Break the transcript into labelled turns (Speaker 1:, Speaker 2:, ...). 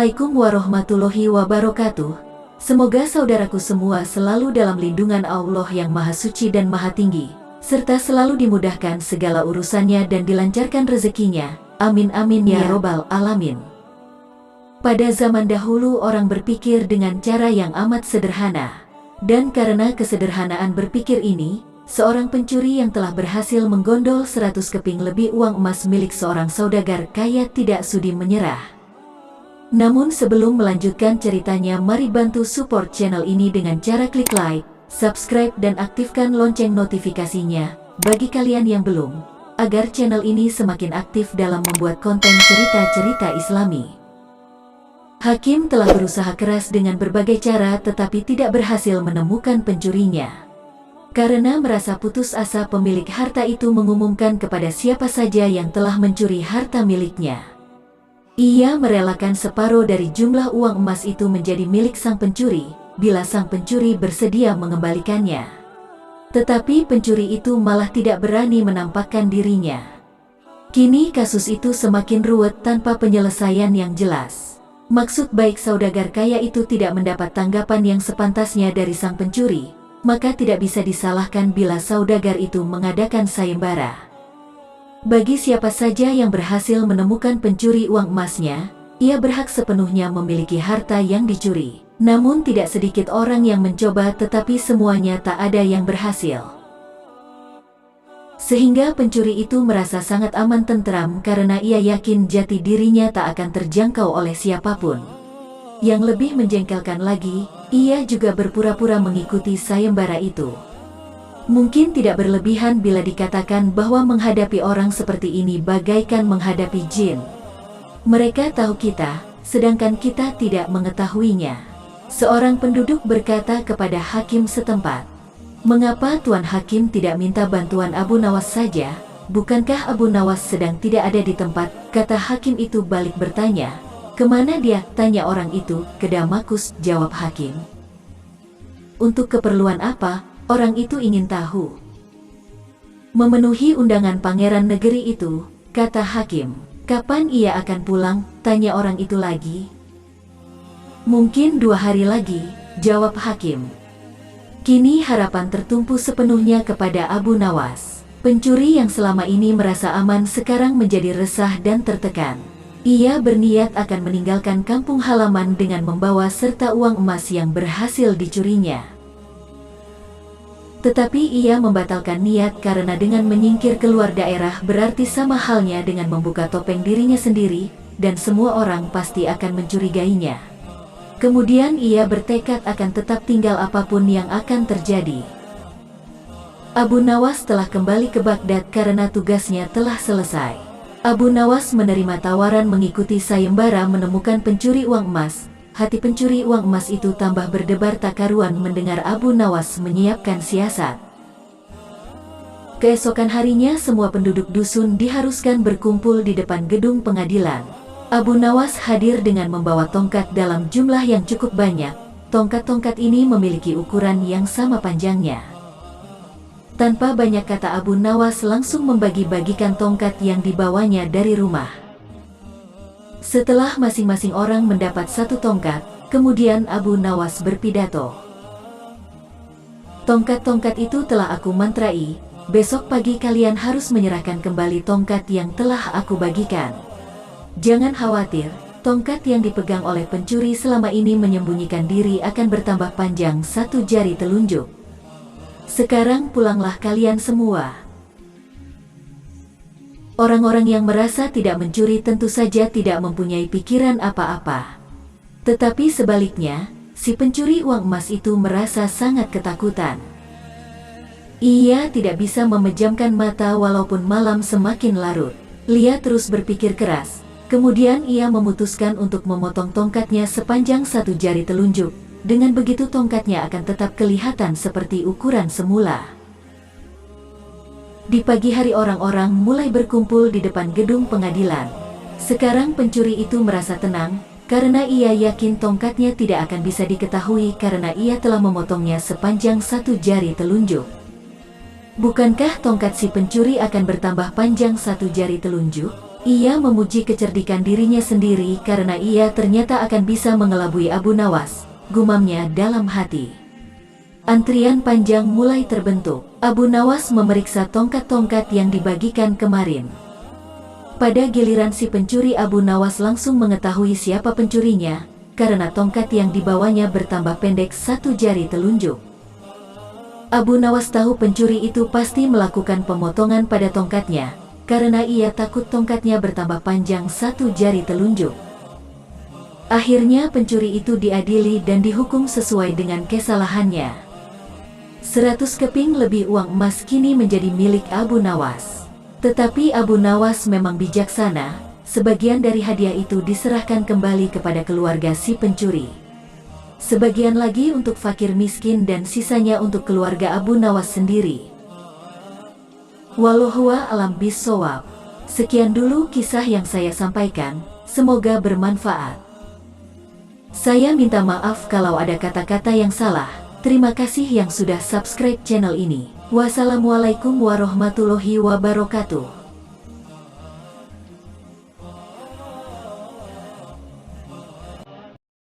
Speaker 1: Assalamualaikum warahmatullahi wabarakatuh. Semoga saudaraku semua selalu dalam lindungan Allah yang Maha Suci dan Maha Tinggi, serta selalu dimudahkan segala urusannya dan dilancarkan rezekinya. Amin amin ya robbal alamin. Pada zaman dahulu orang berpikir dengan cara yang amat sederhana. Dan karena kesederhanaan berpikir ini, seorang pencuri yang telah berhasil menggondol 100 keping lebih uang emas milik seorang saudagar kaya tidak sudi menyerah. Namun sebelum melanjutkan ceritanya, mari bantu support channel ini dengan cara klik like, subscribe dan aktifkan lonceng notifikasinya bagi kalian yang belum, agar channel ini semakin aktif dalam membuat konten cerita-cerita Islami. Hakim telah berusaha keras dengan berbagai cara tetapi tidak berhasil menemukan pencurinya. Karena merasa putus asa, pemilik harta itu mengumumkan kepada siapa saja yang telah mencuri harta miliknya. Ia merelakan separuh dari jumlah uang emas itu menjadi milik sang pencuri, bila sang pencuri bersedia mengembalikannya. Tetapi pencuri itu malah tidak berani menampakkan dirinya. Kini kasus itu semakin ruwet tanpa penyelesaian yang jelas. Maksud baik saudagar kaya itu tidak mendapat tanggapan yang sepantasnya dari sang pencuri, maka tidak bisa disalahkan bila saudagar itu mengadakan sayembara. Bagi siapa saja yang berhasil menemukan pencuri uang emasnya, ia berhak sepenuhnya memiliki harta yang dicuri. Namun tidak sedikit orang yang mencoba tetapi semuanya tak ada yang berhasil. Sehingga pencuri itu merasa sangat aman tentram karena ia yakin jati dirinya tak akan terjangkau oleh siapapun. Yang lebih menjengkelkan lagi, ia juga berpura-pura mengikuti sayembara itu. Mungkin tidak berlebihan bila dikatakan bahwa menghadapi orang seperti ini bagaikan menghadapi jin. Mereka tahu kita, sedangkan kita tidak mengetahuinya. Seorang penduduk berkata kepada hakim setempat, "Mengapa Tuan Hakim tidak minta bantuan Abu Nawas saja? Bukankah Abu Nawas sedang tidak ada di tempat?" Kata hakim itu balik bertanya, "Kemana dia?" tanya orang itu. "Ke Damaskus," jawab hakim. "Untuk keperluan apa?" Orang itu ingin tahu. "Memenuhi undangan pangeran negeri itu," kata hakim. "Kapan ia akan pulang?" tanya orang itu lagi. "Mungkin 2 hari lagi," jawab hakim. Kini harapan tertumpu sepenuhnya kepada Abu Nawas. Pencuri yang selama ini merasa aman sekarang menjadi resah dan tertekan. Ia berniat akan meninggalkan kampung halaman dengan membawa serta uang emas yang berhasil dicurinya. Tetapi ia membatalkan niat karena dengan menyingkir keluar daerah berarti sama halnya dengan membuka topeng dirinya sendiri, dan semua orang pasti akan mencurigainya. Kemudian ia bertekad akan tetap tinggal apapun yang akan terjadi. Abu Nawas telah kembali ke Baghdad karena tugasnya telah selesai. Abu Nawas menerima tawaran mengikuti sayembara menemukan pencuri uang emas. Hati pencuri uang emas itu tambah berdebar tak karuan mendengar Abu Nawas menyiapkan siasat. Keesokan harinya semua penduduk dusun diharuskan berkumpul di depan gedung pengadilan. Abu Nawas hadir dengan membawa tongkat dalam jumlah yang cukup banyak. Tongkat-tongkat ini memiliki ukuran yang sama panjangnya. Tanpa banyak kata, Abu Nawas langsung membagi-bagikan tongkat yang dibawanya dari rumah. Setelah masing-masing orang mendapat 1 tongkat, kemudian Abu Nawas berpidato. "Tongkat-tongkat itu telah aku mantrai, besok pagi kalian harus menyerahkan kembali tongkat yang telah aku bagikan. Jangan khawatir, tongkat yang dipegang oleh pencuri selama ini menyembunyikan diri akan bertambah panjang 1 jari telunjuk. Sekarang pulanglah kalian semua." Orang-orang yang merasa tidak mencuri tentu saja tidak mempunyai pikiran apa-apa. Tetapi sebaliknya, si pencuri uang emas itu merasa sangat ketakutan. Ia tidak bisa memejamkan mata walaupun malam semakin larut. Ia terus berpikir keras. Kemudian ia memutuskan untuk memotong tongkatnya sepanjang 1 jari telunjuk. Dengan begitu tongkatnya akan tetap kelihatan seperti ukuran semula. Di pagi hari orang-orang mulai berkumpul di depan gedung pengadilan. Sekarang pencuri itu merasa tenang, karena ia yakin tongkatnya tidak akan bisa diketahui karena ia telah memotongnya sepanjang 1 jari telunjuk. Bukankah tongkat si pencuri akan bertambah panjang 1 jari telunjuk? Ia memuji kecerdikan dirinya sendiri karena ia ternyata akan bisa mengelabui Abu Nawas, gumamnya dalam hati. Antrian panjang mulai terbentuk. Abu Nawas memeriksa tongkat-tongkat yang dibagikan kemarin. Pada giliran si pencuri, Abu Nawas langsung mengetahui siapa pencurinya, karena tongkat yang dibawanya bertambah pendek 1 jari telunjuk. Abu Nawas tahu pencuri itu pasti melakukan pemotongan pada tongkatnya, karena ia takut tongkatnya bertambah panjang 1 jari telunjuk. Akhirnya pencuri itu diadili dan dihukum sesuai dengan kesalahannya. 100 keping lebih uang emas kini menjadi milik Abu Nawas. Tetapi Abu Nawas memang bijaksana, sebagian dari hadiah itu diserahkan kembali kepada keluarga si pencuri. Sebagian lagi untuk fakir miskin dan sisanya untuk keluarga Abu Nawas sendiri. Wallahu a'lam bishawab. Sekian dulu kisah yang saya sampaikan, semoga bermanfaat. Saya minta maaf kalau ada kata-kata yang salah. Terima kasih yang sudah subscribe channel ini. Wassalamualaikum warahmatullahi wabarakatuh.